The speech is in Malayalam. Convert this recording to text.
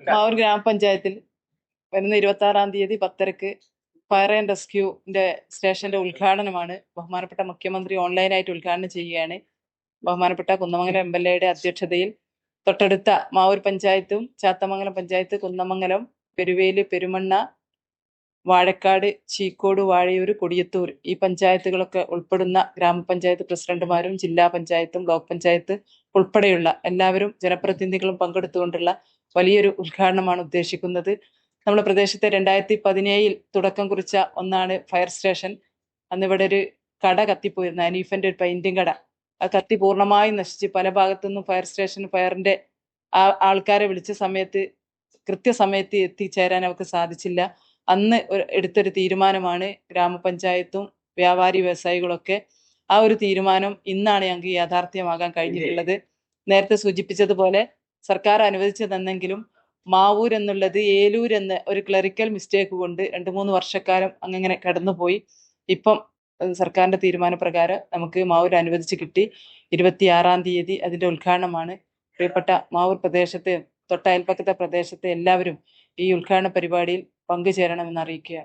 മാവൂർ ഗ്രാമപഞ്ചായത്തിൽ വരുന്ന 26-ാം തീയതി 10:30 ഫയർ ആൻഡ് റെസ്ക്യൂന്റെ സ്റ്റേഷന്റെ ഉദ്ഘാടനമാണ്. ബഹുമാനപ്പെട്ട മുഖ്യമന്ത്രി ഓൺലൈനായിട്ട് ഉദ്ഘാടനം ചെയ്യുകയാണ്. ബഹുമാനപ്പെട്ട കുന്നമംഗലം എംഎൽഎയുടെ അധ്യക്ഷതയിൽ തൊട്ടടുത്ത മാവൂർ പഞ്ചായത്തും ചാത്തമംഗലം പഞ്ചായത്ത്, കുന്നമംഗലം, പെരുവേല്, പെരുമണ്ണ, വാഴക്കാട്, ചീക്കോട്, വാഴയൂർ, കൊടിയത്തൂർ ഈ പഞ്ചായത്തുകളൊക്കെ ഉൾപ്പെടുന്ന ഗ്രാമപഞ്ചായത്ത് പ്രസിഡന്റുമാരും ജില്ലാ പഞ്ചായത്തും ബ്ലോക്ക് പഞ്ചായത്ത് ഉൾപ്പെടെയുള്ള എല്ലാവരും ജനപ്രതിനിധികളും പങ്കെടുത്തുകൊണ്ടുള്ള വലിയൊരു ഉദ്ഘാടനമാണ് ഉദ്ദേശിക്കുന്നത്. നമ്മുടെ പ്രദേശത്തെ 2017 തുടക്കം കുറിച്ച ഒന്നാണ് ഫയർ സ്റ്റേഷൻ. അന്നിവിടെ ഒരു കട കത്തിപ്പോയിരുന്നു, അനീഫന്റെ ഒരു പെയിന്റിങ് കട. ആ കത്തി പൂർണ്ണമായും നശിച്ച് പല ഭാഗത്തുനിന്നും ഫയർ സ്റ്റേഷൻ ഫയറിന്റെ ആൾക്കാരെ വിളിച്ച സമയത്ത് കൃത്യസമയത്ത് എത്തിച്ചേരാൻ അവർക്ക് സാധിച്ചില്ല. അന്ന് എടുത്തൊരു തീരുമാനമാണ് ഗ്രാമപഞ്ചായത്തും വ്യാപാരി വ്യവസായികളൊക്കെ. ആ ഒരു തീരുമാനം ഇന്നാണ് ഞങ്ങൾക്ക് യാഥാർത്ഥ്യമാകാൻ കഴിഞ്ഞിട്ടുള്ളത്. നേരത്തെ സൂചിപ്പിച്ചതുപോലെ സർക്കാർ അനുവദിച്ചു തന്നെങ്കിലും മാവൂർ എന്നുള്ളത് ഏലൂർ എന്ന ഒരു ക്ലറിക്കൽ മിസ്റ്റേക്ക് കൊണ്ട് 2-3 വർഷക്കാലം അങ്ങനെ കടന്നുപോയി. ഇപ്പം സർക്കാരിന്റെ തീരുമാനപ്രകാരം നമുക്ക് മാവൂർ അനുവദിച്ച് കിട്ടി. 26-ാം തീയതി അതിന്റെ ഉദ്ഘാടനമാണ്. പ്രിയപ്പെട്ട മാവൂർ പ്രദേശത്തെ തൊട്ടയൽപ്പക്കത്തെ പ്രദേശത്തെ എല്ലാവരും ഈ ഉദ്ഘാടന പരിപാടിയിൽ പങ്കുചേരണമെന്ന് അറിയിക്കുക.